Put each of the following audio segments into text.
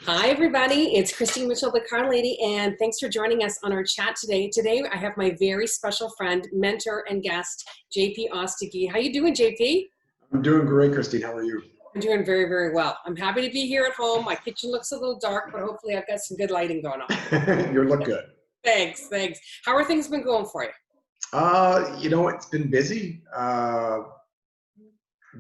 Hi, everybody. It's Christine Mitchell, the Car Lady, and thanks for joining us on our chat today. Today, I have my very special friend, mentor, and guest, JP Ostiguy. How you doing, JP? I'm doing great, Christine. How are you? I'm doing very, very well. I'm happy to be here at home. My kitchen looks a little dark, but hopefully I've got some good lighting going on. You look good. Thanks, thanks. How are things been going for you? It's been busy.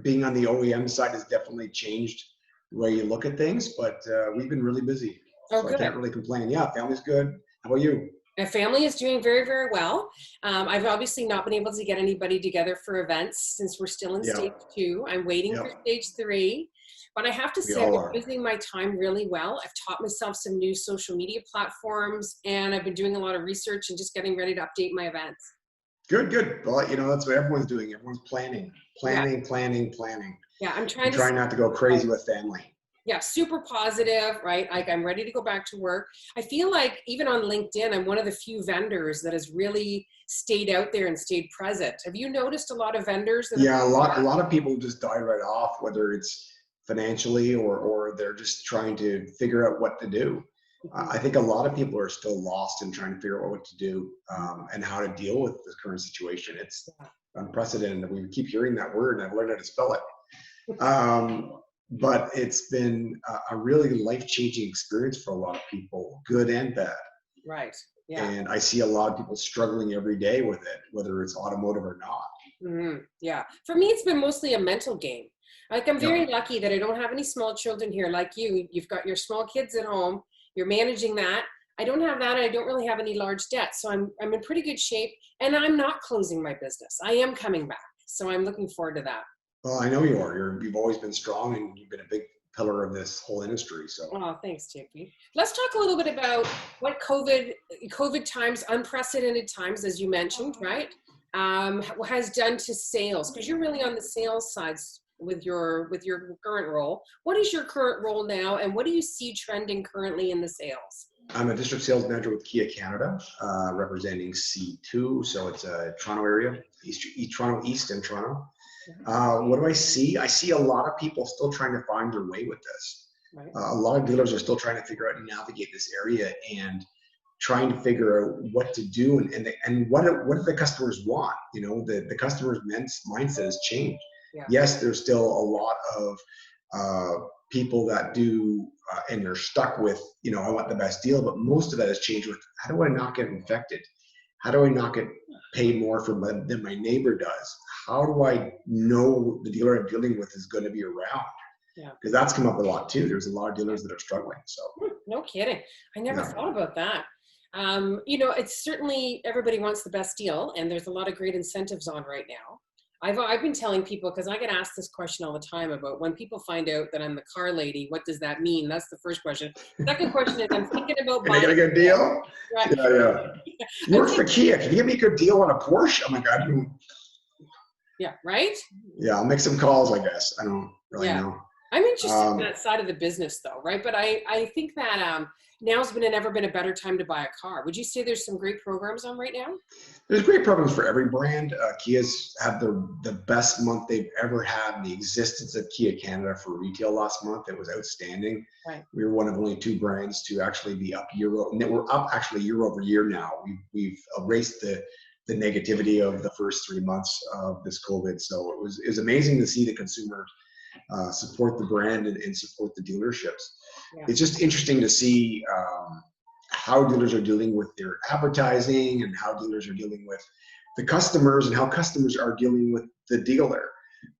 Being on the OEM side has definitely changed the way you look at things, but we've been really busy, Oh, so I good. can't really complain. Yeah, family's good. How about you? My family is doing very, very well. I've obviously not been able to get anybody together for events since we're still in Yeah, stage 2. I'm waiting yeah, for stage 3. But I have to we say, I've all been are. using my time really well. I've taught myself some new social media platforms, and I've been doing a lot of research and just getting ready to update my events. Good, good. Well, that's what everyone's doing. Everyone's planning, Yeah, planning, planning, planning, yeah, I'm and trying to trying not to go crazy with family. yeah, super positive, right? Like I'm ready to go back to work. I feel like even on LinkedIn, I'm one of the few vendors that has really stayed out there and stayed present. Have you noticed a lot of vendors that have Yeah, a pulled lot, a back? lot of people just die right off, whether it's financially or they're just trying to figure out what to do. Mhm. I think a lot of people are still lost in trying to figure out what to do and how to deal with the current situation. It's unprecedented. We keep hearing that word, and I've learned how to spell it. But it's been a really life-changing experience for a lot of people, good and bad. Right. Yeah. And I see a lot of people struggling every day with it, whether it's automotive or not. Yeah. For me, it's been mostly a mental game. Like I'm very Yep. lucky that I don't have any small children here like you. You've got your small kids at home. You're managing that. I don't have that. I don't really have any large debt. So I'm in pretty good shape, and I'm not closing my business. I am coming back. So I'm looking forward to that. Well, I know you are. You've always been strong, and you've been a big pillar of this whole industry. So, Oh, thanks, JP. Let's talk a little bit about what COVID times, unprecedented times, as you mentioned, right, has done to sales. Because you're really on the sales side with your current role. What is your current role now, and what do you see trending currently in the sales? I'm a district sales manager with Kia Canada, representing C2. So it's a Toronto area, Toronto East and Toronto. What do I see? I see a lot of people still trying to find their way with this. Right. A lot of dealers are still trying to figure out and navigate this area and trying to figure out what to do and what do the customers want. The customer's mindset has changed. Yeah. Yes, there's still a lot of people that do and they're stuck with, I want the best deal, but most of that has changed with, how do I not get infected? How do I not get paid more than my neighbor does? How do I know the dealer I'm dealing with is going to be around? Yeah. Because that's come up a lot too. There's a lot of dealers that are struggling. So No kidding. I never yeah. thought about that. It's certainly everybody wants the best deal, and there's a lot of great incentives on right now. I've been telling people, because I get asked this question all the time about when people find out that I'm the car lady, what does that mean? That's the first question. Second question is, I'm thinking about Can I get buying a good a Porsche. deal? Right. Yeah, yeah. You I'm work for thinking, Kia. Can you give me a good deal on a Porsche? Oh my God. yeah, right? Yeah, I'll make some calls, I guess. I don't really Yeah. know. I'm interested in Um, that side of the business though, right? But I think that now's never been a better time to buy a car. Would you say there's some great programs on right now? there's great programs for every brand. Kia's had the best month they've ever had in the existence of Kia Canada for retail last month. It was outstanding. Right. We were one of only 2 brands to actually be up we're up actually year over year now. We've erased the negativity of the first 3 months of this COVID. So it was amazing to see the consumer support the brand and support the dealerships. Yeah. It's just interesting to see how dealers are dealing with their advertising and how dealers are dealing with the customers and how customers are dealing with the dealer.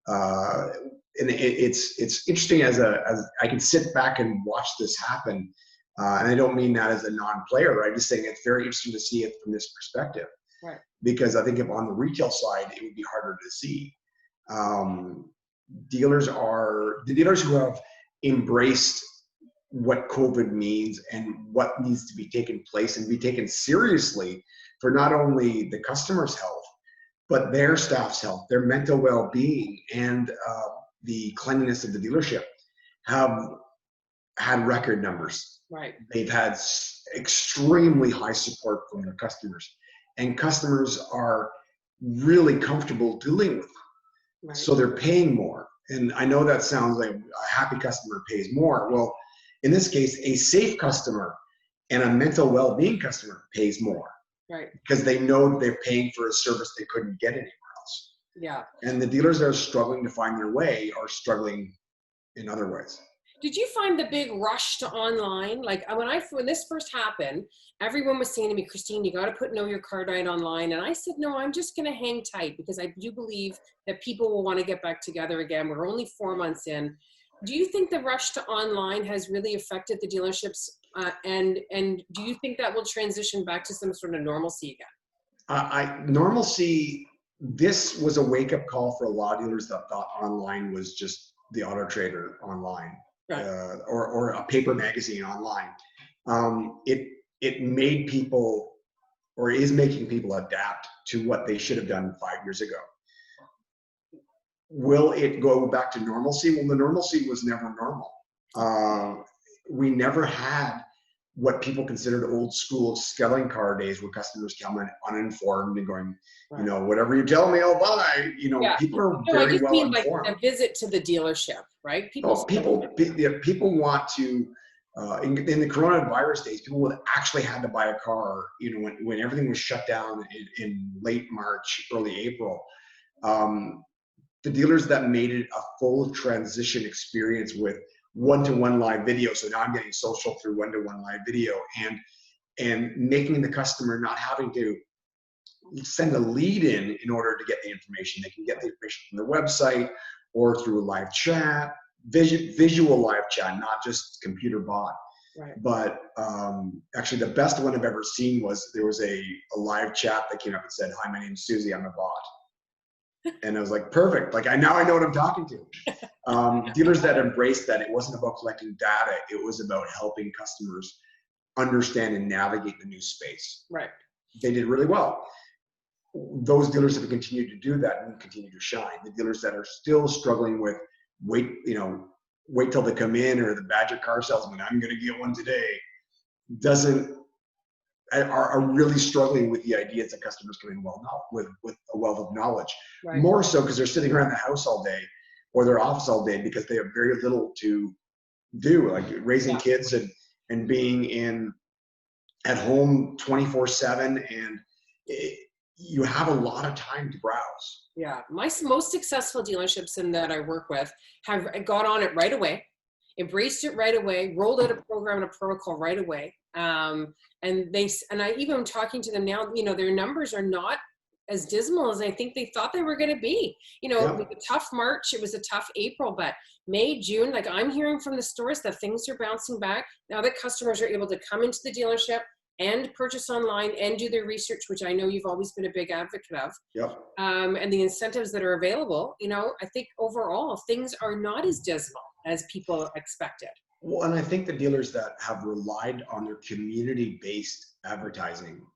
And it's interesting as I can sit back and watch this happen. And I don't mean that as a non-player, right? I'm just saying it's very interesting to see it from this perspective. Right. Because I think if on the retail side, it would be harder to see. The dealers who have embraced what COVID means and what needs to be taken place and be taken seriously for not only the customer's health, but their staff's health, their mental well-being, and the cleanliness of the dealership have had record numbers. Right. They've had extremely high support from their customers, and customers are really comfortable dealing with them. Right. So they're paying more. And I know that sounds like a happy customer pays more. Well, In this case, a safe customer and a mental well-being customer pays more, Right. because they know they're paying for a service they couldn't get anywhere else. Yeah. And the dealers that are struggling to find their way are struggling in other ways. Did you find the big rush to online? Like when this first happened, everyone was saying to me, Christine, you got to know your card right online. And I said, no, I'm just going to hang tight, because I do believe that people will want to get back together again. We're only 4 months in. Do you think the rush to online has really affected the dealerships? And do you think that will transition back to some sort of normalcy again? Normalcy, this was a wake-up call for a lot of dealers that thought online was just the Auto Trader online. Right. Or a paper magazine online. It made people, or is making people, adapt to what they should have done 5 years ago. Will it go back to normalcy? Well, the normalcy was never normal. We never had what people considered old school selling car days, where customers come in uninformed and going, Right. you know, whatever you tell me, I'll buy. You know, Yeah. people are No, I very just well mean like informed. a visit to the dealership, right? People want to, in the coronavirus days, people would actually had to buy a car, you know, when everything was shut down in late March, early April. The dealers that made it a full transition experience with one-to-one live video. So now I'm getting social through one-to-one live video, and making the customer not having to send a lead in order to get the information. They can get the information from their website or through a live chat, visual live chat, not just computer bot. Right. But actually, the best one I've ever seen was there was a live chat that came up and said, "Hi, my name's Susie. I'm a bot." And I was like, perfect. Like, now I know what I'm talking to. Dealers that embraced that, it wasn't about collecting data. It was about helping customers understand and navigate the new space. Right. They did really well. Those dealers that have continued to do that and continue to shine. The dealers that are still struggling with wait till they come in, or the Badger car salesman, I'm going to get one today, are really struggling with the ideas that customers come in with a wealth of knowledge. Right. More so because they're sitting around the house all day or their office all day, because they have very little to do, like raising kids and being at home 24/7, and you have a lot of time to browse. Yeah, my most successful dealerships that I work with have got on it right away, embraced it right away, rolled out a program and a protocol right away. And I even talking to them now, you know, their numbers are not as dismal as I think they thought they were going to be. You know, It was a tough March, it was a tough April, but May, June, like I'm hearing from the stores that things are bouncing back now that customers are able to come into the dealership and purchase online and do their research, which I know you've always been a big advocate of. Yep. And the incentives that are available, you know, I think overall things are not as dismal as people expected. Well, and I think the dealers that have relied on their community-based advertising,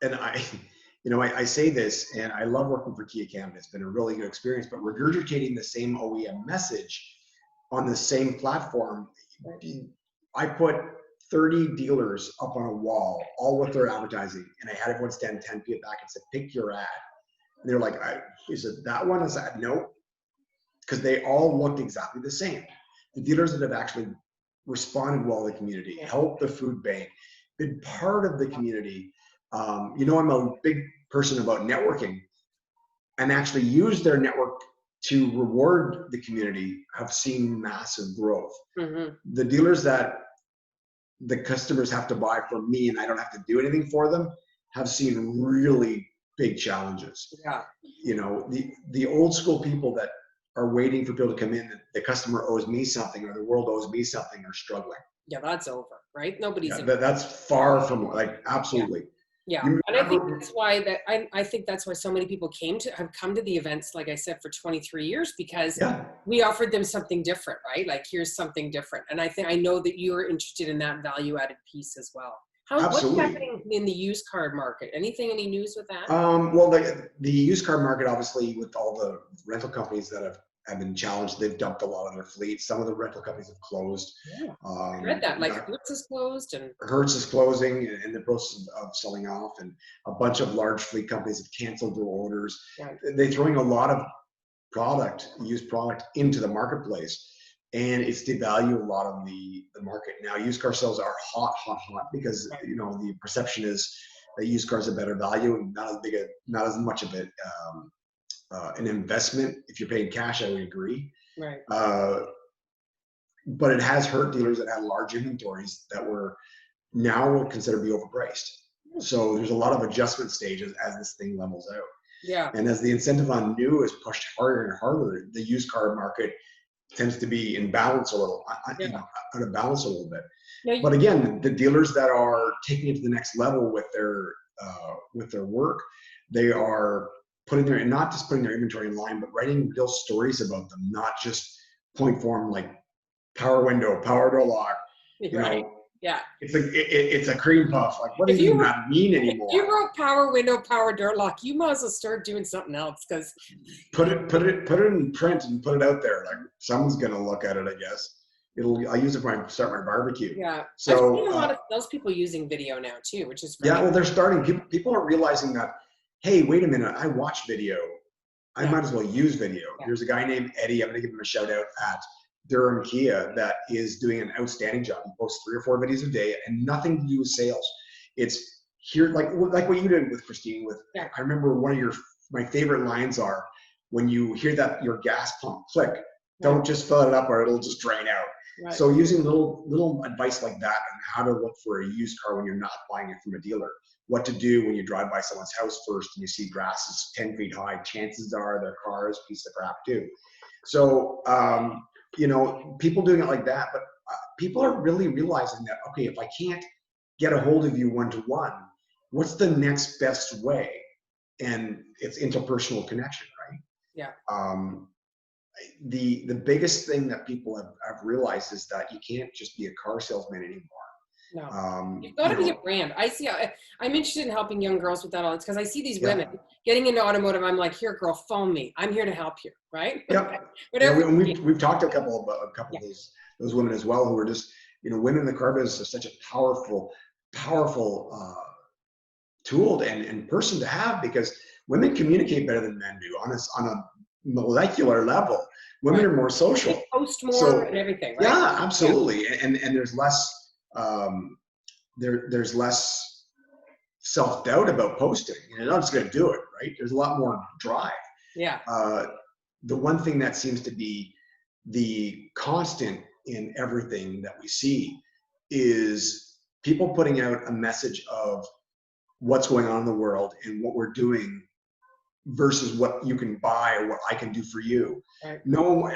I say this, and I love working for Kia Canada. It's been a really good experience, but regurgitating the same OEM message on the same platform, I put 30 dealers up on a wall, all with their advertising, and I had everyone stand 10 feet back and said, pick your ad. And they're like, is it that one? I said, no, because they all looked exactly the same. The dealers that have actually responded well to the community, helped the food bank, been part of the community. I'm a big person about networking, and actually use their network to reward the community have seen massive growth. Mm-hmm. The dealers that the customers have to buy from me and I don't have to do anything for them have seen really big challenges. Yeah. You know, the old school people that are waiting for people to come in, that the customer owes me something or the world owes me something, are struggling. Yeah, that's over, right? Nobody's. That's far from, like, absolutely. Yeah, and I think that's why I think that's why so many people have come to the events, like I said, for 23 years, because we offered them something different, right? Like, here's something different. And I know that you're interested in that value added piece as well. What's happening in the used car market? Any news with that? Well, the used car market, obviously, with all the rental companies that have been challenged, they've dumped a lot of their fleet. Some of the rental companies have closed. Yeah. I read that, like Hertz is closed, and Hertz is closing in the process of selling off, and a bunch of large fleet companies have canceled their orders. Yeah. They're throwing a lot of used product into the marketplace. and it's devalued a lot of the market. Now, used car sales are hot, hot, hot because, Right. you know, the perception is that used cars are better value and not as much of it an investment. If you're paying cash, I would agree. Right. Uh, but it has hurt dealers that had large inventories that were now would consider to be overpriced. So there's a lot of adjustment stages as this thing levels out. Yeah. And as the incentive on new is pushed harder and harder, the used car market tends to be in balance a little, Yeah. you know, out of balance a little bit. Now, But again, the dealers that are taking it to the next level with their work, they are not just putting their inventory in line, but writing real stories about them, not just point form like power window, power door lock. You right. know, Yeah. it's a cream puff. Like, what If does you even wrote, that mean if anymore? you wrote power window, power door lock, you might as well start doing something else, because Put it in print and put it out there. Like, someone's gonna look at it, I guess. I use it when I start my barbecue. yeah. So I've seen a lot of salespeople using video now too, which is great. yeah, well, they're starting. People are realizing that, hey, wait a minute, I watch video. I might as well use video. Yeah. There's a guy named Eddie. I'm going to give him a shout out at Durham Kia that is doing an outstanding job. He posts 3 or 4 videos a day and nothing to do with sales. It's here, like what you did with Christine. Yeah. I remember one of my favorite lines are when you hear that your gas pump click, don't just fill it up or it'll just drain out. Right. So using little advice like that on how to look for a used car when you're not buying it from a dealer. What to do when you drive by someone's house first and you see grass is 10 feet high, chances are their car is a piece of crap too. So, you know, people doing it like that, but people are really realizing that, okay, if I can't get a hold of you one-to-one, what's the next best way? And it's interpersonal connection, right? Yeah. The biggest thing that people have realized is that you can't just be a car salesman anymore. No, you've got to be a brand. I'm interested in helping young girls with that all. It's because I see these women getting into automotive. I'm like, here, girl, phone me. I'm here to help you, right? Yeah. Whatever. We've talked to a couple of those women as well who are just, you know, women in the car business is such a powerful tool and person to have, because women communicate better than men do on a molecular level. Women are more social. They post more and everything, right? Yeah, absolutely. Yeah. And there's less there's less self-doubt about posting. You're not just going to do it, right? There's a lot more drive. Yeah. The one thing that seems to be the constant in everything that we see is people putting out a message of what's going on in the world and what we're doing versus what you can buy or what I can do for you. Right.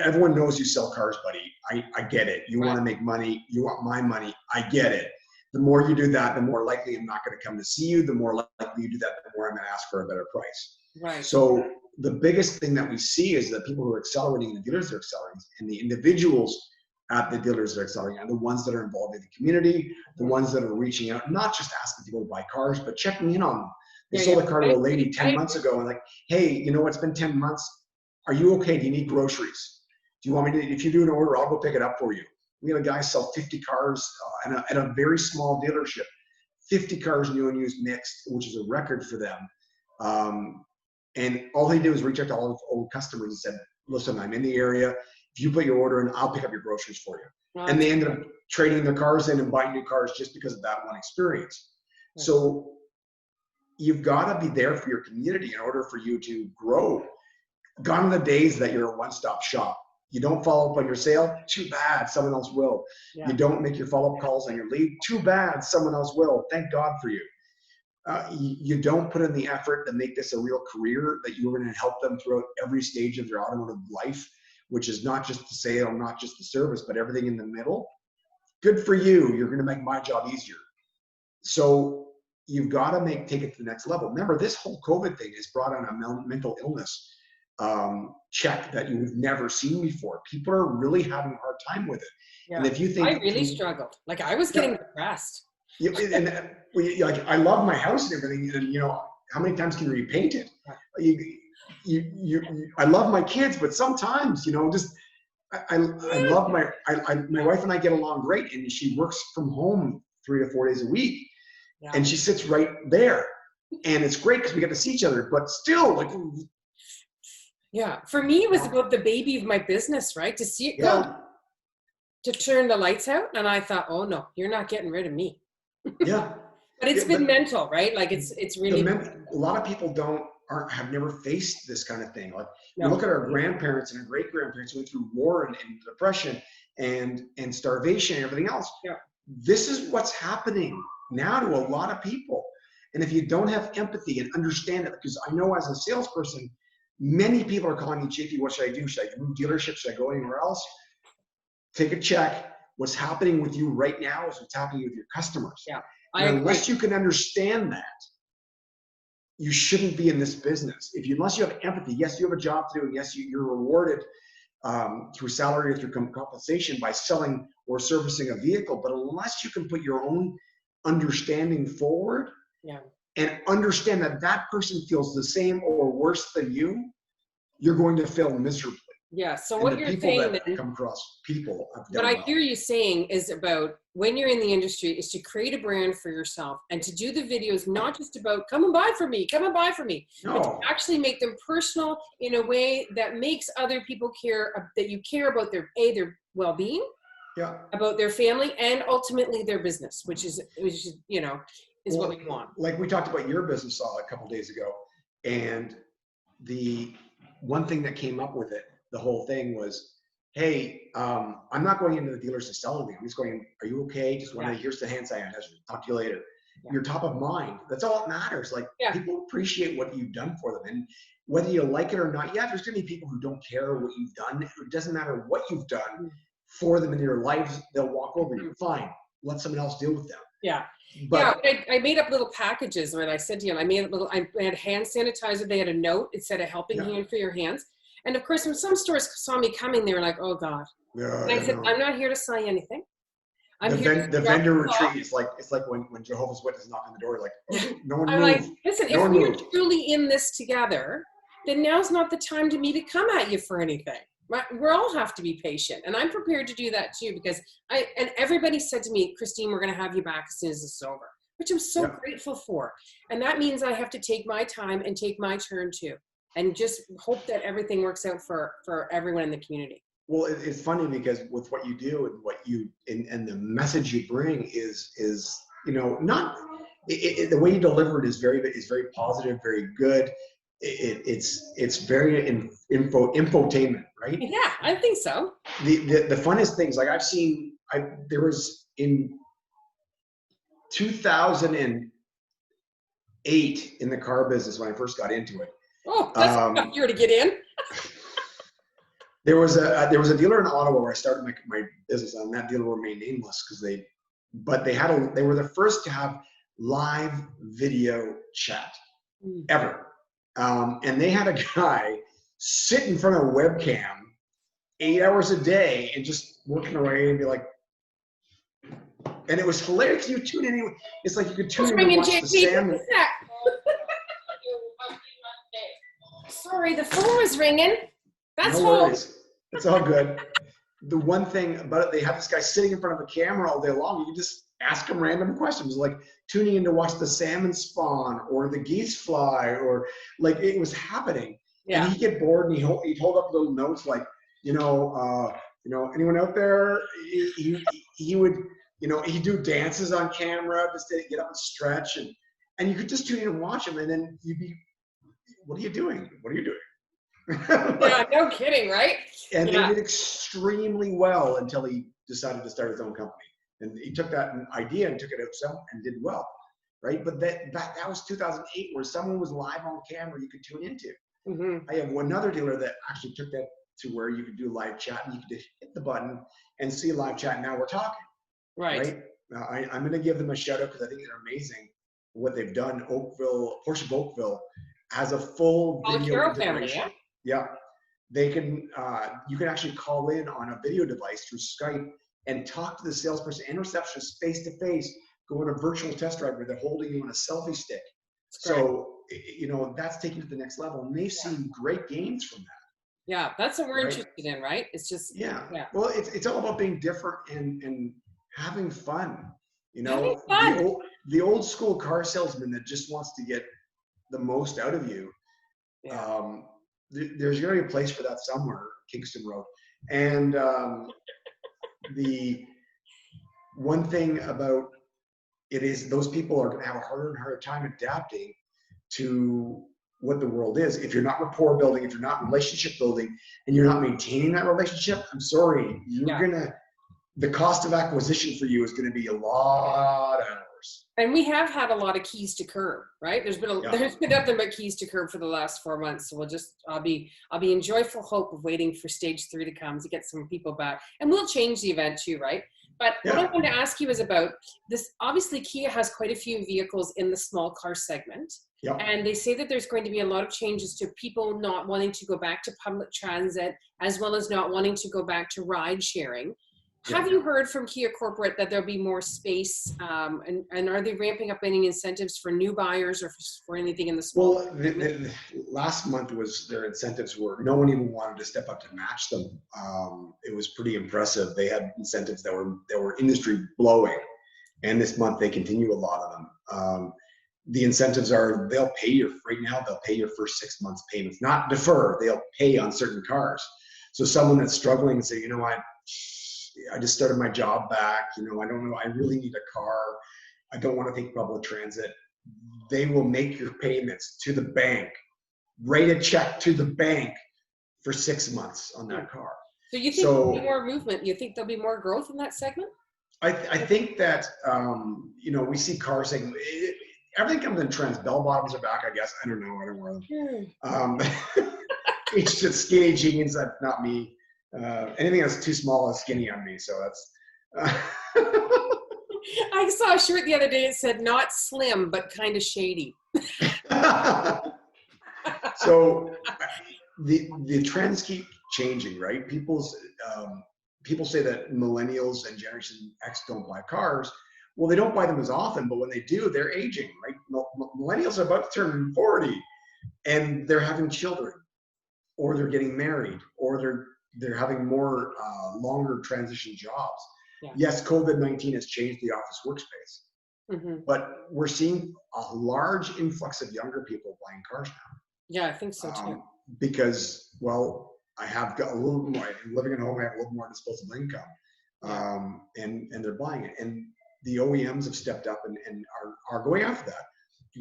Everyone knows you sell cars, buddy. I get it. You want to make money. You want my money. I get it. The more you do that, the more likely I'm not going to come to see you. The more likely you do that, the more I'm going to ask for a better price. Right. So the biggest thing that we see is that people who are accelerating, the dealers are accelerating, and the individuals at the dealers are accelerating, and the ones that are involved in the community, the ones that are reaching out, not just asking people to buy cars, but checking in on them. They sold a car to a lady 10 months ago and like, hey, you know, it's been 10 months. Are you okay? Do you need groceries? Do you want me to, if you do an order, I'll go pick it up for you. We had a guy sell 50 cars at a very small dealership, 50 cars new and used mixed, which is a record for them. And all he did was reach out to all his old customers and said, listen, I'm in the area. If you put your order in, I'll pick up your groceries for you. And they ended up trading their cars in and buying new cars just because of that one experience. So you've got to be there for your community in order for you to grow. Gone are the days that you're a one-stop shop. You don't follow up on your sale, too bad, someone else will. You don't make your follow-up calls on your lead, too bad, someone else will. Thank God for you. You don't put in the effort to make this a real career that you're going to help them throughout every stage of their automotive life, which is not just the sale, not just the service, but everything in the middle. Good for you. You're going to make my job easier. So you've got to take it to the next level. Remember, this whole COVID thing has brought on a mental illness check that you've never seen before. People are really having a hard time with it. Yeah. And if you think I really struggled, like I was getting depressed. And like, I love my house and everything, and you know, how many times can you repaint it? I love my kids, but sometimes, you know, just I love my wife and I get along great, and she works from home 3 to 4 days a week, and she sits right there, and it's great because we get to see each other. But still, like, for me, it was about the baby of my business, right? To see it go. to turn the lights out. And I thought, oh no, you're not getting rid of me. Yeah. But it's Yeah, been mental, right? Like it's really a lot of people have never faced this kind of thing. Like we no. look at our grandparents and our great grandparents who went through war and depression and starvation and everything else. Yeah. This is what's happening now to a lot of people. And if you don't have empathy and understand it, because I know as a salesperson, many people are calling me, JP, what should I do? Should I move dealerships? Should I go anywhere else? Take a check. What's happening with you right now is what's happening with your customers. Yeah. And unless you can understand that, you shouldn't be in this business. Unless you have empathy, yes, you have a job to do, and yes, you're rewarded through salary or through compensation by selling or servicing a vehicle. But unless you can put your own understanding forward, yeah, and understand that that person feels the same or worse than you, you're going to fail miserably. yeah. So And what you're saying that then, come across people have what done I well. hear you saying is about when you're in the industry is to create a brand for yourself and to do the videos, not just about come and buy from me, come and buy from me, but to actually make them personal in a way that makes other people care, that you care about their well-being, yeah, about their family, and ultimately their business, which is you know, is what we want. Like we talked about your business a couple of days ago, and the one thing that came up with it, the whole thing was, hey, I'm not going into the dealers to sell anything. I'm just going, are you okay? Just want to, here's the hand sanitizer. Talk to you later. Yeah. You're top of mind. That's all that matters. Like people appreciate what you've done for them. And whether you like it or not, there's going to be people who don't care what you've done. It doesn't matter what you've done for them in your lives. They'll walk over you. Fine. Let someone else deal with them. Yeah. But I made up little packages when I said to him, I had hand sanitizer. They had a note. It said a helping hand for your hands. And of course, when some stores saw me coming, they were like, oh God. And I said, I'm not here to sell you anything. The vendor retreat is like, it's like when Jehovah's Witnesses knock on the door, like, oh, no one I'm move. like, listen, if we're truly in this together, then now's not the time to me to come at you for anything. We all have to be patient, and I'm prepared to do that too, because and everybody said to me, Christine, we're going to have you back as soon as this is over, which I'm so grateful for. And that means I have to take my time and take my turn too, and just hope that everything works out for everyone in the community. Well, it's funny because with what you do and what you and the message you bring is not the way you deliver it is very positive, very good. It's very infotainment, right? Yeah, I think so. The funnest things, like there was in 2008 in the car business when I first got into it. Oh, that's a tough year to get in. There was a dealer in Ottawa where I started my business, and that dealer remained nameless because they were the first to have live video chat ever. And they had a guy sit in front of a webcam 8 hours a day and just working away and be like, and it was hilarious. You tune in, it's like you could tune in and watch the salmon. Sorry, the phone was ringing. That's no worries. It's all good. The one thing about it, they have this guy sitting in front of a camera all day long. You can just ask him random questions, like tuning in to watch the salmon spawn or the geese fly, or like it was happening. Yeah. And he'd get bored and he'd hold up little notes like, anyone out there? He would, he'd do dances on camera just to get up and stretch, and you could just tune in and watch him, and then you'd be, what are you doing? What are you doing? Yeah, no kidding, right? And they did extremely well until he decided to start his own company. And he took that idea and took it out and did well, right? But that was 2008, where someone was live on camera you could tune into. I have one other dealer that actually took that to where you could do live chat, and you could just hit the button and see live chat. Now we're talking, right? I'm going to give them a shout out because I think they're amazing what they've done. Porsche of Oakville has a full video integration. Family, yeah, they can. You can actually call in on a video device through Skype and talk to the salesperson and receptionist face to face. Go on a virtual test drive where they're holding you on a selfie stick. So that's taken to the next level, and they've seen great gains from that. Yeah, that's what we're interested in, right? It's just Well, it's all about being different and having fun. Having fun. The old school car salesman that just wants to get the most out of you. There's going to be a place for that somewhere, Kingston Road, and the one thing about it is those people are going to have a harder and harder time adapting to what the world is. If you're not rapport building, if you're not relationship building, and you're not maintaining that relationship, I'm sorry, the cost of acquisition for you is going to be a lot of hours. And we have had a lot of keys to curb, right? There's been nothing but keys to curb for the last 4 months. So I'll be in joyful hope of waiting for stage 3 to come to get some people back, and we'll change the event too, right? But what I wanted to ask you is about this. Obviously, Kia has quite a few vehicles in the small car segment. Yep. And they say that there's going to be a lot of changes to people not wanting to go back to public transit, as well as not wanting to go back to ride sharing. Have you heard from Kia Corporate that there'll be more space, and are they ramping up any incentives for new buyers or for anything in the small? Well, the last month was their incentives were, no one even wanted to step up to match them. It was pretty impressive. They had incentives that were industry blowing, and this month they continue a lot of them. The incentives are, they'll pay your first 6 months payments, not defer, they'll pay on certain cars. So someone that's struggling and say, you know what, I just started my job back, I don't know, I really need a car, I don't want to take public transit. They will make your payments to the bank, write a check to the bank for 6 months on that car. So you think there'll be more movement? You think there'll be more growth in that segment? I think that, we see cars saying, everything comes in trends. Bell bottoms are back, I guess. I don't know. I don't wear them. It's just skinny jeans. That's not me. Anything that's too small is skinny on me. So that's. I saw a shirt the other day. It said "not slim, but kind of shady." So the trends keep changing, right? People say that millennials and Generation X don't buy cars. Well, they don't buy them as often, but when they do, they're aging, right? Millennials are about to turn 40, and they're having children, or they're getting married, or they're having more longer transition jobs. Yeah. Yes, COVID-19 has changed the office workspace, but we're seeing a large influx of younger people buying cars now. Yeah, I think so too. Because, well, I have got a little more, living at home, I have a little more disposable income, and they're buying it. And the OEMs have stepped up and are going after that.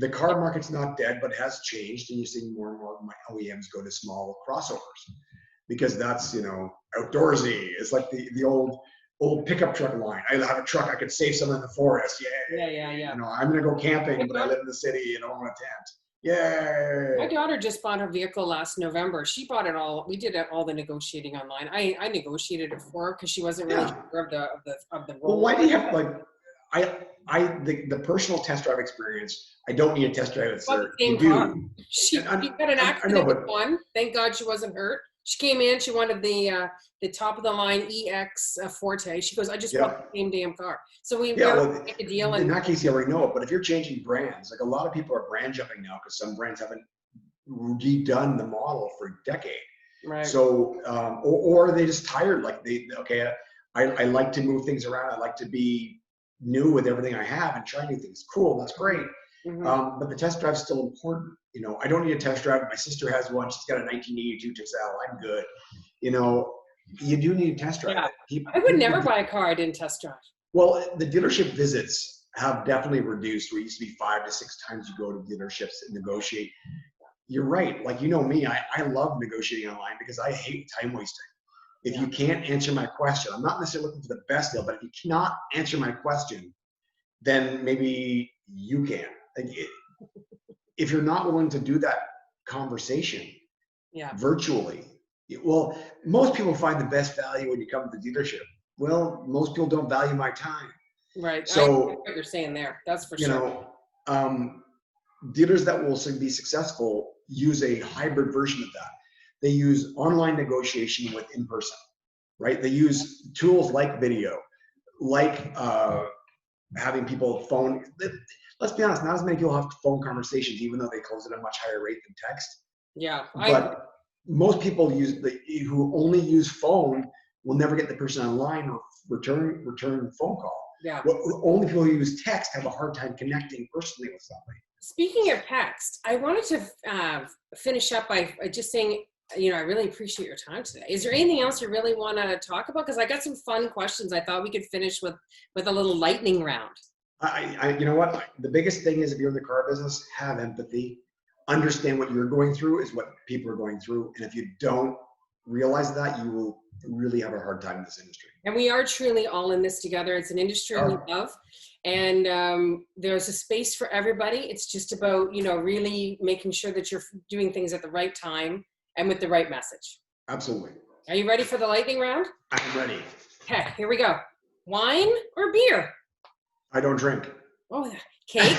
The car market's not dead, but it has changed, and you're seeing more and more OEMs go to small crossovers because that's, outdoorsy. It's like the old pickup truck line. I have a truck, I could save someone in the forest. Yeah. I'm gonna go camping, but I live in the city and I don't want a tent. Yay! My daughter just bought her vehicle last November. She bought it all. We did all the negotiating online. I negotiated it for her because she wasn't really sure of the role. Well, why do you have the personal test drive experience? I don't need a test drive. You do. She got an accident with one. Thank God she wasn't hurt. She came in. She wanted the top of the line EX Forte. She goes, I just bought the same damn car. So we make a deal. In that case, you already know it. But if you're changing brands, like a lot of people are brand jumping now because some brands haven't redone the model for a decade. Right. So, or they just tired. Like I like to move things around. I like to be new with everything I have and try new things. Cool, that's great. But the test drive is still important. I don't need a test drive. My sister has one. She's got a 1982 Texel. I'm good. You do need a test drive. Yeah. I would never buy a car I didn't test drive. Well, the dealership visits have definitely reduced. We used to be 5 to 6 times you go to dealerships and negotiate. You're right. Like, me, I love negotiating online because I hate time wasting. If you can't answer my question, I'm not necessarily looking for the best deal, but if you cannot answer my question, then maybe you can. If you're not willing to do that conversation virtually, well, most people find the best value when you come to the dealership. Well, most people don't value my time. Right. So I know what you're saying there. That's for sure. Dealers that will be successful use a hybrid version of that. They use online negotiation with in-person, right? They use tools like video, like having people phone. Let's be honest, not as many people have phone conversations, even though they close at a much higher rate than text. Yeah. But most people who only use phone will never get the person online or return phone call. Yeah. Only people who use text have a hard time connecting personally with somebody. Speaking of text, I wanted to finish up by just saying, I really appreciate your time today. Is there anything else you really want to talk about? Because I got some fun questions. I thought we could finish with a little lightning round. You know what? The biggest thing is if you're in the car business, have empathy. Understand what you're going through is what people are going through. And if you don't realize that, you will really have a hard time in this industry. And we are truly all in this together. It's an industry we love. And there's a space for everybody. It's just about, really making sure that you're doing things at the right time and with the right message. Absolutely. Are you ready for the lightning round? I'm ready. Okay, here we go. Wine or beer? I don't drink. Oh, cake?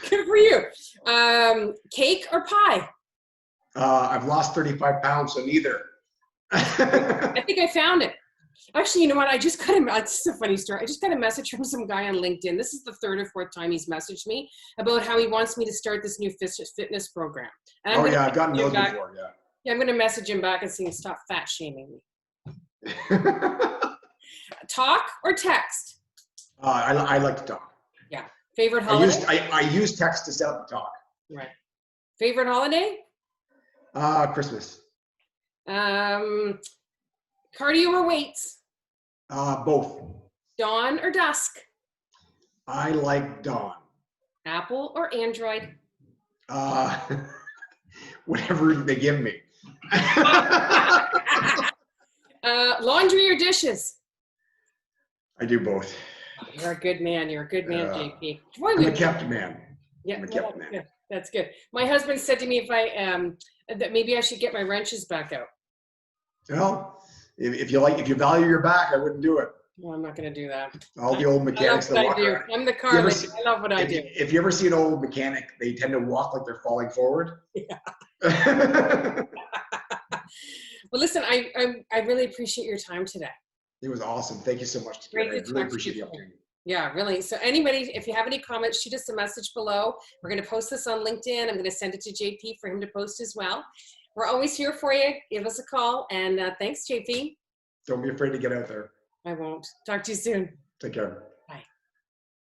Good for you. Cake or pie? I've lost 35 pounds, so neither. I think I found it. Actually, you know what? This is a funny story. I just got a message from some guy on LinkedIn. This is the third or fourth time he's messaged me about how he wants me to start this new fitness program. And I've gotten those before, yeah. Yeah, I'm going to message him back and say, stop fat shaming me. Talk or text? I like to talk. Yeah. Favorite holiday? I use text to set up the talk. Right. Favorite holiday? Christmas. Cardio or weights? Both. Dawn or dusk? I like dawn. Apple or Android? Whatever they give me. Laundry or dishes? I do both. You're a good man. You're a good man, JP. I'm a kept man. Yeah, I'm a kept man. Good. That's good. My husband said to me that maybe I should get my wrenches back out. Well, if you value your back, I wouldn't do it. No, I'm not going to do that. All the old mechanics that walk around. I'm the car lady. I love what I do. If you ever see an old mechanic, they tend to walk like they're falling forward. Yeah. Well, listen, I really appreciate your time today. It was awesome. Thank you so much. Great I really appreciate the opportunity. Yeah, really. So anybody, if you have any comments, shoot us a message below. We're going to post this on LinkedIn. I'm going to send it to JP for him to post as well. We're always here for you. Give us a call. And thanks, JP. Don't be afraid to get out there. I won't. Talk to you soon. Take care.